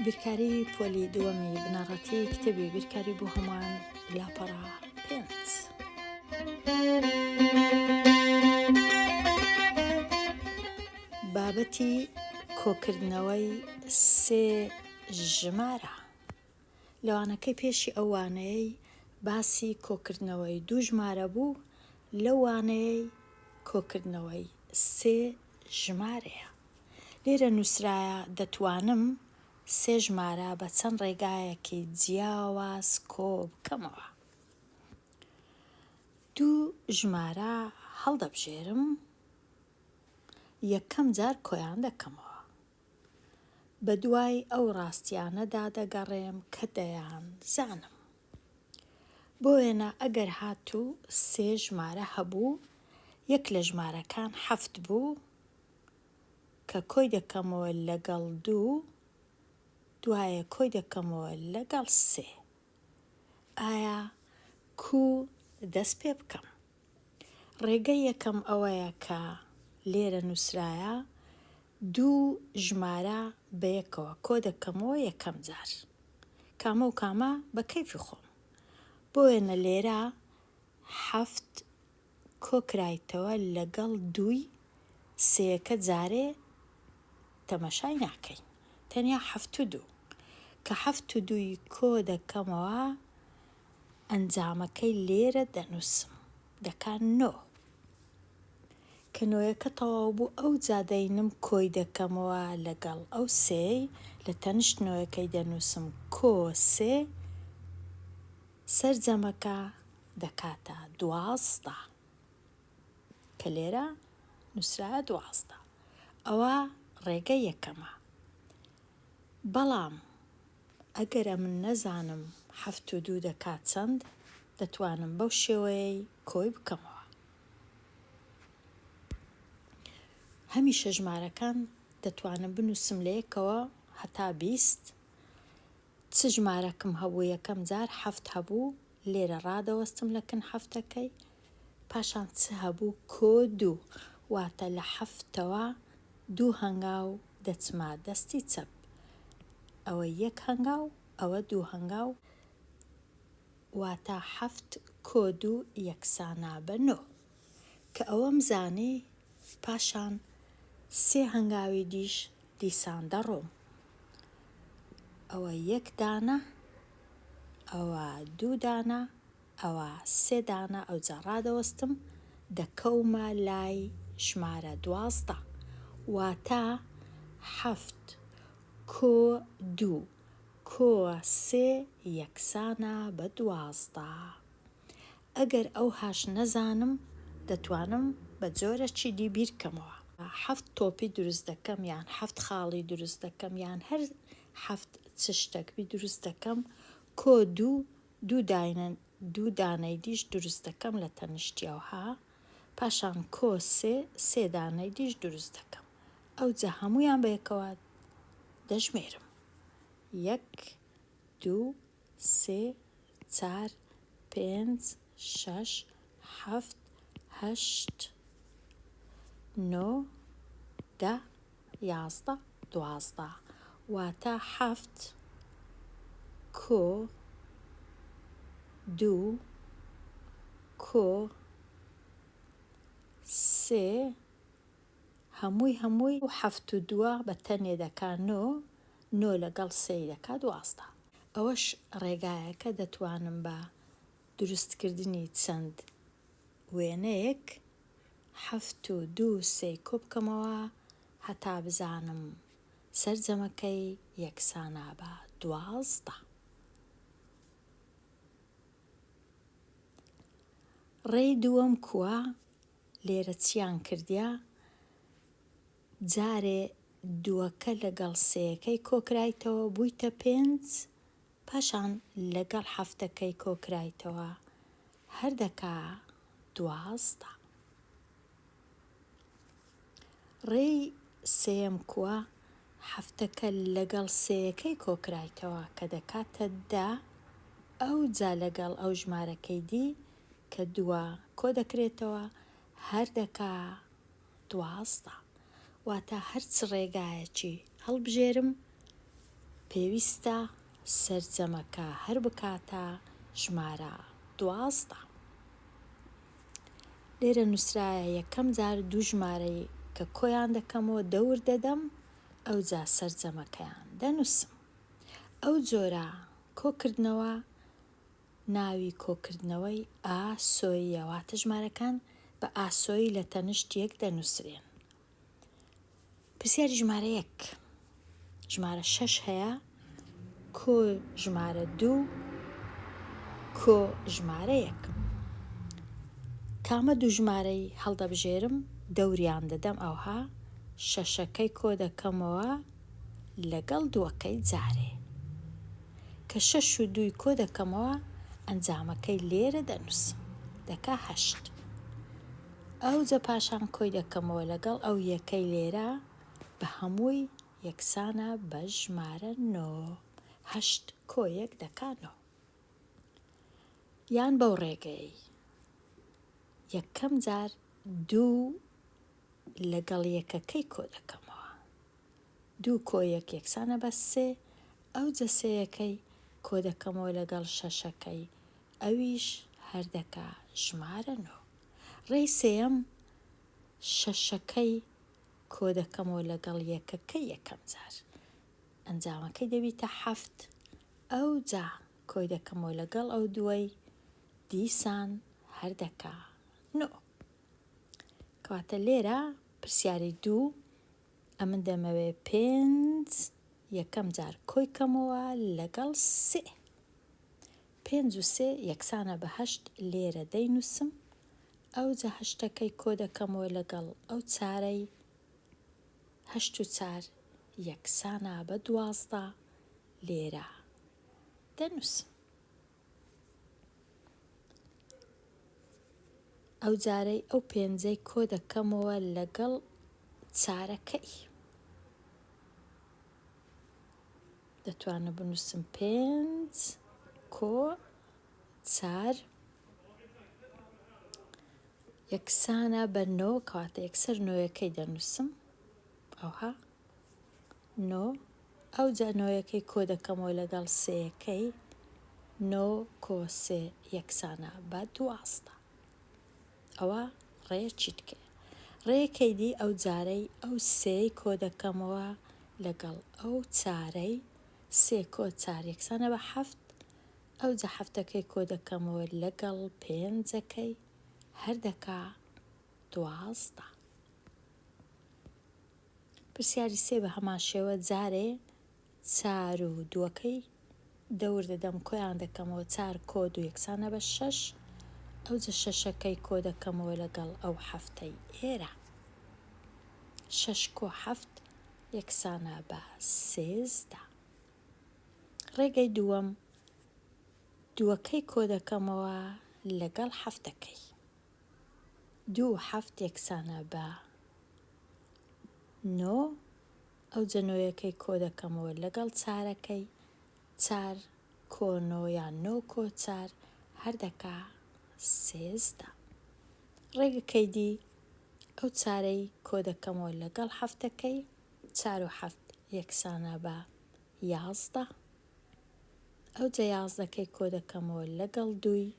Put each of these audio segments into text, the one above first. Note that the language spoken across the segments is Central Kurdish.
بیرکاری پۆلی دووەمی بنەڕەتی کتێبی بیرکاری بۆ هەمووان لاپەڕا پێنج. بابەتی کۆکردنەوەی سێ ژمارە. لەوانەکەی پێشی ئەو وانەیەی باسی کۆکردنەوەی دوو ژمارە بوو، لەو وانەیەی کۆکردنەوەی سێ ژمارەیە. لێرە نووسرایە دەتوانم سێ ژمارە بە چەند ڕێگایەکی جیاواز کۆ بکەمەوە. دوو ژمارە هەڵدەبژێرم، یەکەم جار کۆیان دەکەمەوە. بە دوای ئەو ڕاستیانەدا دەگەڕێم کە دەیان زانم. بۆ وێنە ئەگەر هاتوو سێ ژمارە هەبوو، یەک لە ژمارەکان حەفت بوو کە کۆی دەکەمەوە لەگەڵ دوو، دوایە کۆی دەکەمەوە لەگەڵ سێ. ئایا کوو دەست پێ بکەم؟ ڕێگەی یەکەم ئەوەیە کە لێرە نووسرایە دوو ژمارە بەیەکەوە کۆ دەکەمەوە یەکەم جار. کامە و کامە بە کەیفی خۆم. بۆ وێنە لێرە حەفت کۆکرایتەوە لەگەڵ دووی، سێیەکە جارێ تەمەشای ناکەین، تەنیا حەفت و دوو. کە حەفت و دووی کۆ دەکەمەوە، ئەنجامەکەی لێرە دەنووسم، دەکات نۆ. کە نۆیەکە تەواو بوو، ئەو جا دەینم کۆی دەکەمەوە لەگەڵ ئەو سێی، لە تەنیشت نۆیەکەی دەنووسم کۆ سێ، سەرجەمەکە دەکاتە دوازدە، کە لێرە نووسرایە دوازدە. ئەوە ڕێگەی یەکەمە. بەڵام ئەگەرە من نەزانم حەفت و دوو دەکات چەند، دەتوانم بەو شێوەیەی کۆی بکەمەوە. هەمیشە ژمارەکان دەتوانم بنووسم لە یەکەوە هەتا 20. چ ژمارەکەم هەبوو یەکەم جار حەفت هەبوو، لێرە ڕادەوەستم لە کن حەفتەکەی، پاشان چ هەبوو کۆ دوو، واتە لە حەفتەوە دوو هەنگاو دەچما دەستی چەپ. ئەوە یەک هەنگاو، ئەوە دوو هەنگاو، واتە حەفت کۆ دوو یەکسانە بە نۆ. کە ئەوەم زانی، پاشان سێ هەنگاوی دیش دیسان دەڕۆم. ئەوە یەک دانە، ئەوە دوو دانە، ئەوە سێ دانە، ئەو جا ڕادەوەستم دەکەومە لای ژمارە دوازدە، واتە حەفت کۆ دوو کۆ سێ یەکسانە بە دوازدە. ئەگەر ئەو هاش نەزانم، دەتوانم بە جۆرەکی دی بیرکەمەوە. حەفت تۆپی دروست دەکەم، یان حەفت خاڵی دروست دەکەم، یان هەر حەفت چ شتێکی دروست دەکەم. کۆ دوو دوو دانەی دیش دروست دەکەم لە تەنیشتیەوەها، پاشان کۆ سێ دانەی دیش دروست دەکەم. ئەو جا هەمویان بەیەکەوە دەژمێرم. یەک، دوو، سێ، چار، پێنج، شەش، حەفت، هەشت، نۆ، دە، یازدە، دوازدە. واتە حەفت کۆ دوو کۆ سێ، هەمووی و حەفت و دووە بە تەنێ دەکا نۆ، نۆ لەگەڵ سێی دەکا دوازدە. ئەوەش ڕێگایەکە دەتوانم بە دروستکردنی چەند وێنەیەک حەفت و دوو سێی کۆ بکەمەوە هەتا بزانم سەرجەمەکەی یەکسانە بە دوازدە. ڕێی دووەم کووە؟ لێرە چیان کردیا؟ جارێ دووەکە لەگەڵ سێیەکەی کۆکرایتەوە بوویتە پێنج، پاشان لەگەڵ حەفتەکەی کۆکرایتەوە هەر دەکا دوازدە. ڕێی سێیەم کووە؟ حەفتەکە لەگەڵ سێیەکەی کۆکرایتەوە کە دەکاتە دە، ئەو جا لەگەڵ ئەو ژمارەکەی دی کە دووە کۆ دەکرێتەوە هەر دەکا دوازدە. واتە هەرچ ڕێگایەکی هەڵبژێرم پێویستە سەرجەمەکە هەر بکاتە ژمارە 12. لێرە نووسرایە یەکەم جار دوو ژمارەی کە کۆیان دەکەمەوە دەور دەدەم، ئەوجا سەرجەمەکەیان دەنووسم. ئەو جۆرە کۆکردنەوە ناوی کۆکردنەوەی ئاسۆییە، واتە ژمارەکان بە ئاسۆیی لە تەنیشت یەک دەنووسرێن. پرسیاری ژمارە 1. ژمارە 6 هەیە، کۆ ژمارە 2 کۆ ژمارە 1. کامە دوو ژمارەی هەڵدەبژێرم دەوریان دەدەم، ئەوها شەشەکەی کۆ دەکەمەوە لەگەڵ دووەکەی جارێ، کە 6 و 2 کۆ دەکەمەوە ئەنجامەکەی لێرە دەنووسم، دەکا 8. ئەوجا پاشان کۆی دەکەمەوە لەگەڵ ئەو یەکەی لێرە، بە هەمووی یەکسانە بە ژمارە 9. 8 کۆ 1 دەکا 9. یان بەو ڕێگەی یەکەم جار 2 لەگەڵ یەکەکەی کۆ دەکەمەوە، 2 کۆ 1 یەکسانە بە 3. ئەوجا سێیەکەی کۆ دەکەمەوە لەگەڵ شەشەکەی، ئەویش هەردەکە ژمارە 9. ڕێی سێیەم شەشەکەی کۆ دەکەمەوە لەگەڵ یەکەکەی یەکەم جار، ئەنجامەکەی دەبیتە 7. ئەوجا کۆی دەکەمەوە لەگەڵ ئەو دووەی، دیسان هەردەکە 9. کەواتە لێرە پرسیاری 2 ئەمن دەمەوێ 5 یەکەم جار کۆی کەمەوە لەگەڵ 3. 5 و 3 یەکسانە بە 8 لێرە دەینووسم، ئەوجا 8ەکەی کۆ دەکەمەوە لەگەڵ ئەو چارەی، 8 و 4 یەکسانە بە 12 لێرە دەنووسم. ئەو جارەی ئەو 5ەی کۆ دەکەمەوە لەگەڵ چارەکەی، دەتوانم بنووسم 5 کۆ 4 یەکسانە بە 9، کەواتە یەکسەر 9ەکەی دەنووسم، ئەوها 9. ئەوجا 9ەکەی کۆ دەکەمەوە لەگەڵ 3ەکەی، 9 کۆ 3 یەکسانە بە 12. ئەوە ڕێیەکی تکەیە. ڕێیەکەی دی ئەو جارەی ئەو 3ی کۆ دەکەمەوە لەگەڵ ئەو چارەی، 3 کۆ 4 یەکسانە بە 7. ئەوجا 7ەکەی کۆ دەکەمەوە لەگەڵ 5ەکەی، هەردەکە 12. پرسیاری 3 بە هەمان شێوە جارێ 4 و 2ەکەی دەور دەدەم، کۆیان دەکەمەوە، 4 کۆ 2 یەکسانە بە 6. ئەوجا 6ەکەی کۆ دەکەمەوە لەگەڵ ئەو 7ەی ئێرە، 6 کۆ 7 یەکسانە بە 13. ڕێگەی دووەم 2ەکەی کۆ دەکەمەوە لەگەڵ 7ەکەی، 2 و 7 یەکسانە بە 9. ئەوجا 9ەکەی کۆ دەکەمەوە لەگەڵ چارەکەی، 4 کۆ 9 یان 9 کۆ 4 هەردەکە 13. ڕێگەکەی دی ئەو چارەی کۆ دەکەمەوە لەگەڵ 7ەکەی، 4 و 7 یەکسانە بە 11. ئەوجا 11ەکەی کۆ دەکەمەوە لەگەڵ 2،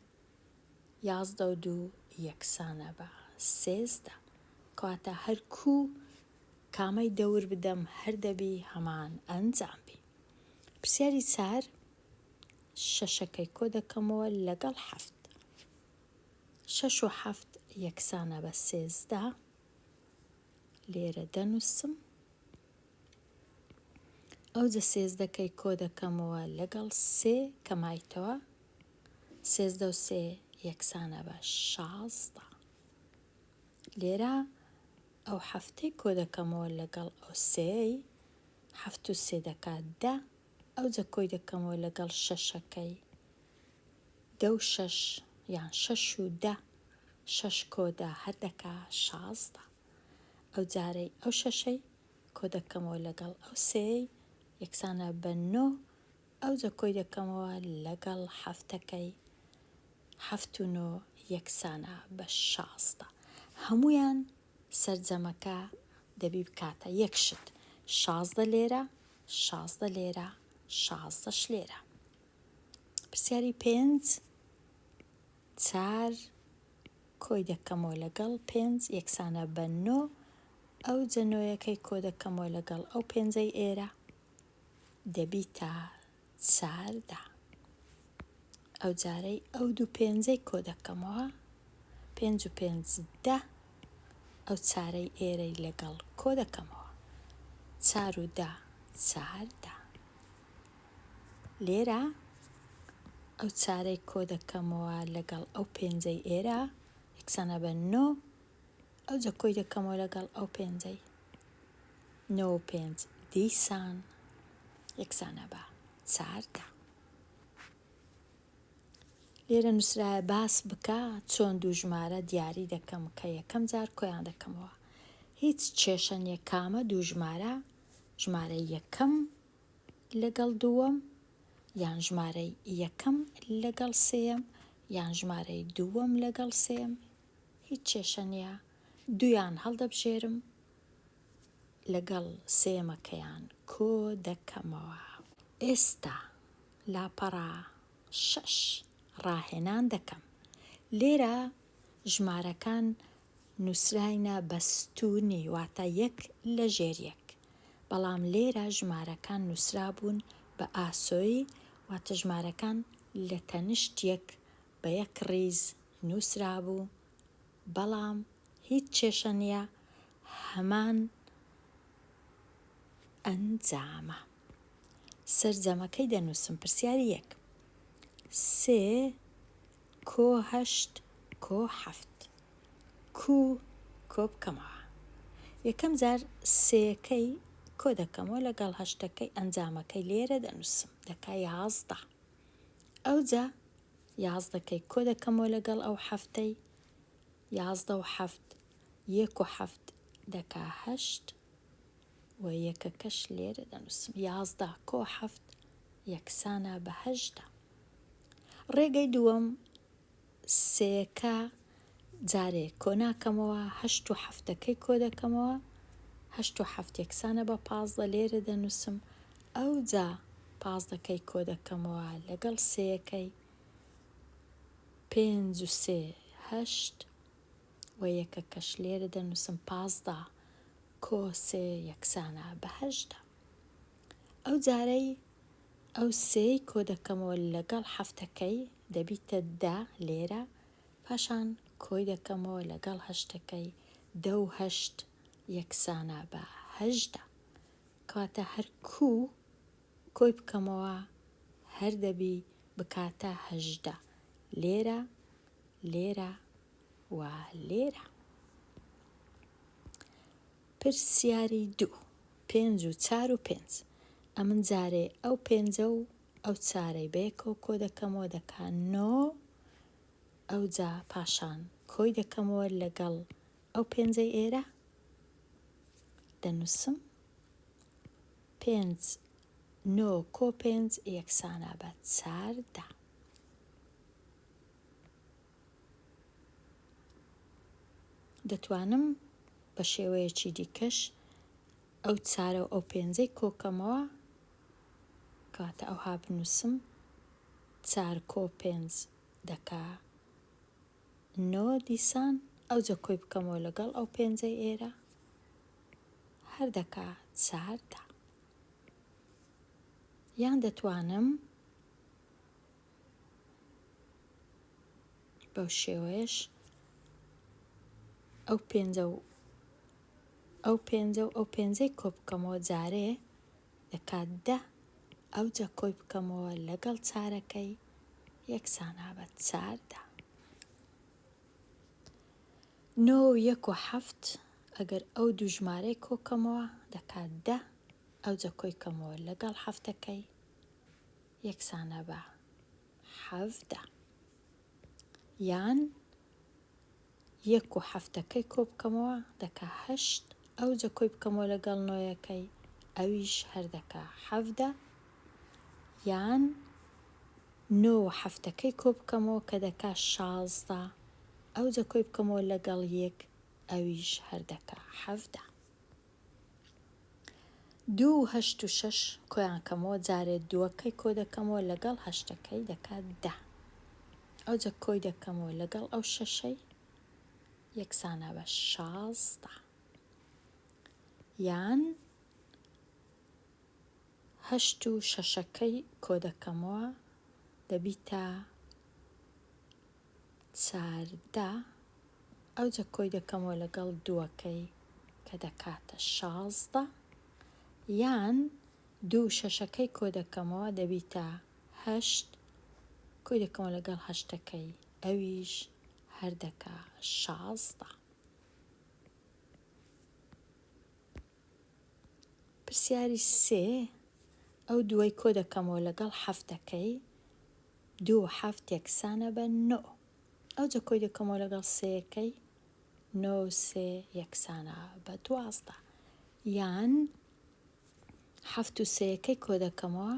11 و 2 یەکسانە بە 13. کەواتە هەرکوو کامەی دەور بدەم هەر دەبی هەمان ئەنجام بی. پرسیاری 4 6ەکەی کۆ دەکەمەوە لەگەڵ 7، 6 و 7 یەکسانە بە 13 لێرە دەنووسم. ئەوجا 13ەکەی کۆ دەکەمەوە لەگەڵ 3 کە مایتەوە، 13 و 3 یەکسانە بە 16. لێرە ئەو 7ەی کۆ دەکەمەوە لەگەڵ ئەو 3ی، 7 و 3 دەکات 10. ئەوجا کۆی دەکەمەوە لەگەڵ 6ەکەی، 10 و 6 یان 6 و 10، 6 کۆ 10 هەردەکا 16. ئەو جارەی ئەو 6ەی کۆ دەکەمەوە لەگەڵ ئەو 3ی، یەکسانە بە 9. ئەوجا کۆی دەکەمەوە لەگەڵ 7ەکەی، 7 و 9 یەکسانە بە 16. هەمویان سەرجەمەکە دەبی بکاتە یەک شت، 16 لێرە، 16 لێرە، 16ش لێرە. پرسیاری 5 4 کۆی دەکەمەوە لەگەڵ 5 یەکسانە بە 9 ئەو جەنۆیەکەی کۆ دەکەمەوە لەگەڵ ئەو 5ەی ئێرە دەبیتە 14. ئەو جارەی ئەو دوو 5ەی کۆ دەکەمەوە 5 و 5 10 ئەو چارەی ئێرەی لەگەڵ کۆ دەکەمەوە 4 و 10 14. لێرە ئەو چارەی کۆ دەکەمەوە لەگەڵ ئەو 5ەی ئێرە یەکسانە بە 9 ئەو جە کۆی دەکەمەوە لەگەڵ ئەو 5ەی 9 و 5 دیسان یەکسانە بە 14. لێرە نووسرایە باس بکە چۆن دوو ژمارە دیاری دەکەم کە یەکەم جار کۆیان دەکەمەوە. هیچ کێشەنیە کامە دوو ژمارەی یەکەم لەگەڵ دووەم یان ژمارەی یەکەم لەگەڵ سێم یان ژمارەی دووەم لەگەڵ سێم هیچ کێشە نییە، دویان هەڵدەبژێرم لەگەڵ سێمەکەیان کۆ دەکەمەوە. ئێستا لاپەڕا 6 ڕاهێنان دەکەم. لێرە ژمارەکان نووسراینە بەستوونی واتە یەک لە ژێر یەک، بەڵام لێرە ژمارەکان نووسرابوون بە ئاسۆیی واتە ژمارەکان لە تەنیشت یەک بە یەک ڕیز نووسرابوو، بەڵام هیچ کێشە نییە هەمان ئەنجامە. سەرجەمەکەی دەنووسم. پرسیاری 1 3 کۆ 8 کۆ 7 کۆ بکەمەوە. یەکەم جار سێەکەی کۆ دەکەمەوە لەگەڵ 8ەکەی ئەنجامەکەی لێرە دەنووسم دەکا 11. ئەوجا 11ەکەی کۆ دەکەمەوە لەگەڵ ئەو 7ەی 11 و 7 1 و 7 دەکا 8 و یەکەکەش لێرە دەنووسم 11 کۆ 7 یەکسانە بە 8. ڕێگەی دووەم سێەکە جارێک کۆ ناکەمەوە 8 و 7ەکەی کۆ دەکەمەوە 8 و 7 یەکسانە بە 15 لێرە دەنووسم ئەو جا 15ەکەی کۆ دەکەمەوە لەگەڵ سێەکەی 5 و 3 8 و یەکەکەش لێرە دەنووسم 15 کۆ 3 یەکسانە بە 8. ئەو جارەی ئەو سێی کۆ دەکەمەوە لەگەڵ 7ەکەی دەبیتە 10 لێرە، پاشان کۆی دەکەمەوە لەگەڵ 8ەکەی 10 و 8 یەکسانە بە 8. کاتە هەر کۆی بکەمەوە هەر دەبی بکاتە 18 لێرە و لێرە. پرسیاری 2 5 و 4 و 5 ئەمن جارێ ئەو 5 و ئەو 4ەی بەیەکەوە کۆ دەکەمەوە دەکا 9 ئەو جا پاشان کۆی دەکەمەوە لەگەڵ ئەو 5ەی ئێرە دەنووسم 5 9 کۆ 5 یەکسانە بە 14. دەتوانم بە شێوەیەکی دیکەش ئەو 4 و ئەو 5ەی کۆکەمەوە کاتە ئەوها بنووسم 4 کۆ 5 دەکا 9 دیسان ئەو جە کۆی بکەمەوە لەگەڵ ئەو 5ەی ئێرە هەر دەکا 14. یان دەتوانم بەو شێوەیەش ئەو 5 و ئەو 5ەی کۆ بکەمەوە جارێ دەکات 10 ئەو جە کۆی بکەمەوە لەگەڵ 4ەکەی یەکسانە بە 14. 9 و 1 و 7 ئەگەر ئەو دوو ژمارەی کۆکەمەوە دەکات 10 ئەو جە کۆی کەمەوە لەگەڵ 7ەکەی یەکسانە بە 17. یان 1 و 7ەکەی کۆ بکەمەوە دەکا 8 ئەو جە کۆی بکەمەوە لەگەڵ 9ەکەی ئەویش هەر دەکا 17. یان 9 و 7ەکەی کۆ بکەمەوە کە دەکا 16 ئەو جە کۆی بکەمەوە لەگەڵ 1 ئەویش هەر دەکا 17. 2 8 و 6 کۆیان کەمەوە جارێ 2ەکەی کۆ دەکەمەوە لەگەڵ 8ەکەی دەکات 10. ئەوجا کۆی دەکەمەوە لەگەڵ ئەو 6ەی یەکسانە بە 16 یان 8 و 6ەکەی کۆ دەکەمەوە دەبیتە 14 ئەوجا کۆی دەکەمەوە لەگەڵ 2ەکەی کە دەکاتە 16 یان 2 و 6ەکەی کۆ دەکەمەوە دەبیتە 8 کۆی دەکەمەوە لەگەڵ 8ەکەی ئەویش هەردەکە 16. پرسیاری 3 ئەو دوای کۆ دەکەمەوە لەگەڵ 7ەکەی 2 و 7 یەکسانە بە 9 ئەوجا کۆی دەکەمەوە لەگەڵ 3ەکەی 9 و 3 یەکسانە بە 12 یان 7 و 3ەکەی کۆ دەکەمەوە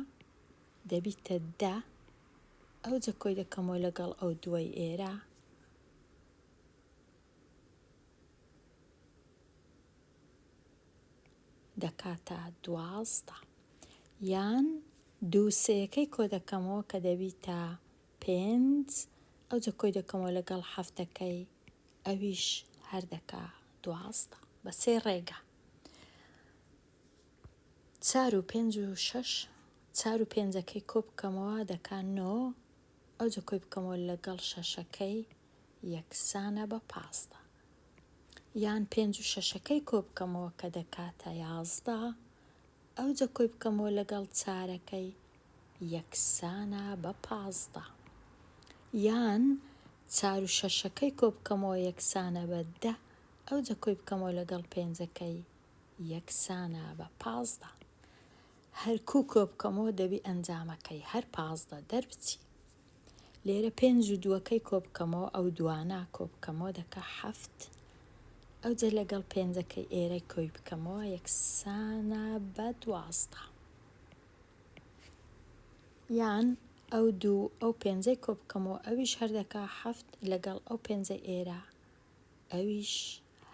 دەبیتە 10 ئەوجا کۆی دەکەمەوە لەگەڵ ئەو دوای ئێرە دەکاتە 12 یان 2 و 3ەکەی کۆ دەکەمەوە کە دەبیتە 5 ئەوجا کۆی دەکەمەوە لەگەڵ 7ەکەی ئەویش هەردەکە 12 بە 3 ڕێگە. 4 و 5 و 6 4 و 5ەکەی کۆ بکەمەوە دەکا 9 ئەوجا کۆی بکەمەوە لەگەڵ 6ەکەی یەکسانە بە 15 یان 5 و 6ەکەی کۆ بکەمەوە کە دەکاتە 11 ئەوجا کۆی بکەمەوە لەگەڵ 4ەکەی یەکسانە بە 15 یان 4 و 6ەکەی کۆ بکەمەوە یەکسانە بە 10 ئەوجا کۆی بکەمەوە لەگەڵ 5ەکەی یەکسانە بە 15 هەرکوو کۆ بکەمەوە دەبی ئەنجامەکەی هەر 15 دەربچی. لێرە 5 و 2ەکەی کۆ بکەمەوە ئەو دوانە کۆ بکەمەوە دەکا 7 ئەوجا لەگەڵ 5ەکەی ئێرەی کۆی بکەمەوە یەکسانە بە 12 یان ئەو 2 ئەو 5ەی کۆ بکەمەوە ئەویش هەردەکا 7 لەگەڵ ئەو 5ەی ئێرە ئەویش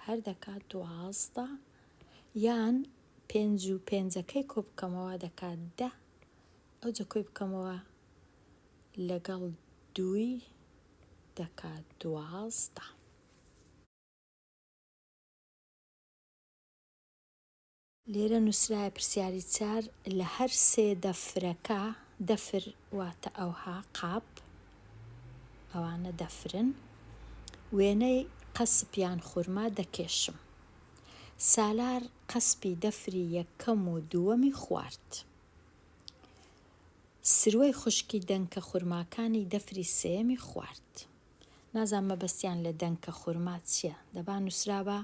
هەردەکا 12 یان 5 و 5ەکەی کۆ بکەمەوە دەکات 10 ئەوجا کۆی بکەمەوە لەگەڵ 2 دەکات 12. لێرە نووسرایە پرسیاری 4 لە هەر 3 دەفرەکە دەفر واتە ئەوها قاپ ئەوانە دەفرن وێنەی قەسپیان خورما دەکێشم. سالار قەسپی دەفری یەکەم و دووەمی خوارد. سروەی خوشکی دەنکە خورماکانی دەفری سێمی خوارد. نازان مەبەستیان لە دەنکە خورما چییە؟ دەبا نووسرابە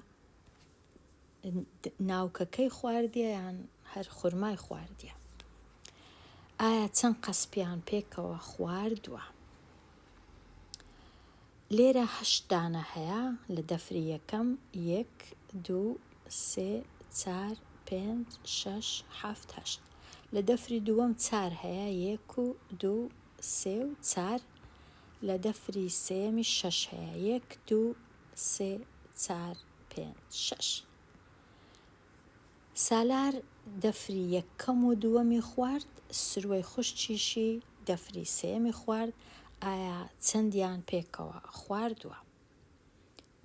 ناوکەکەی خواردیە یان هەر خورمای خواردیە. ئایا چەند قەسپیان پێکەوە خواردووە؟ لێرە 8 دانە هەیە لە دەفری یەکەم 1 2 3 4 5 6 7 8 لە دەفری دووەم 4 هەیە 1 و 2 3 و 4 لە دەفری سێمی 6 هەیە 1 2 3 4 5 6 سالار دەفری یەکەم و دووەمی خوارد سروەی خوشکیشی دەفری سێمی خوارد ئایا چەندیان پێکەوە خواردووە؟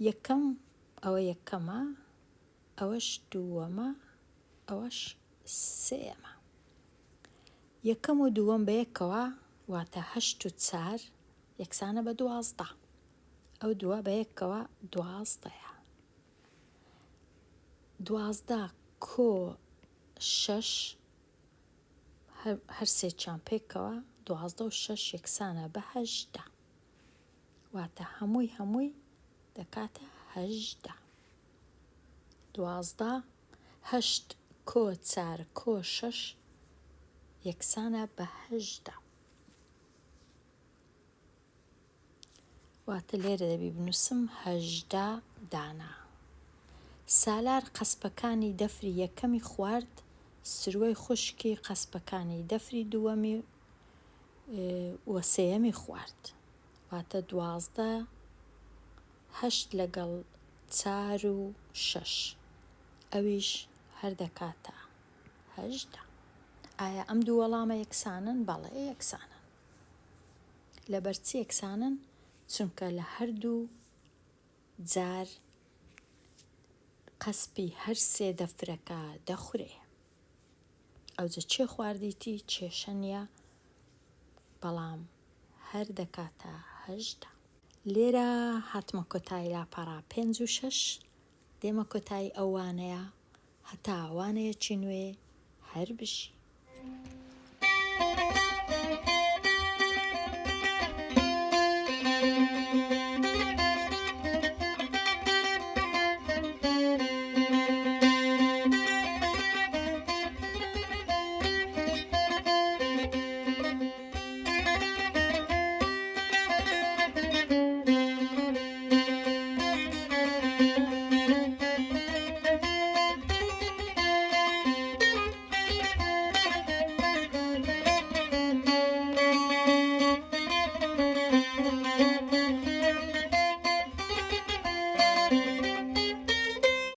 یەکەم ئەوە یەکەمە ئەوەش دووەمە ئەوەش سێمە. یەکەم و دووەم بەیەکەوە واتە 8 و 4 یەکسانە بە 12 ئەو دووە بەیەکەوە 12ەیە 12 کۆ 6 هەر سێکیان پێکەوە 12 و 6 یەکسانە بە 18 واتە هەمووی دەکاتە 18 12 8 کۆ 4 کۆ 6 یەکسانە بە 18 واتە لێرە دەبی بنووسم 18 دانە. سالار قەسپەکانی دەفری یەکەمی خوارد سروەی خوشکی قەسپەکانی دەفری دووەمی وە سێیەمی خوارد واتە 12 8 لەگەڵ 4 و 6 ئەویش هەردەکاتە هەژدە. ئایا ئەم دوو وەڵامە یەکسانن؟ بەڵێ یەکسانن. لەبەرچی یەکسانن؟ چونکە لە هەردوو جار قەسپی هەر سێ دەفرەکە دەخورێ. ئەوجە چێ خواردیتی کێشە نییە، بەڵام هەر دەکاتە هەژدە. لێرە هاتمە کۆتایی لاپەڕە 5 و 6 دێمە کۆتایی ئەو وانەیە هەتا وانەیەکی نوێ هەر بژی.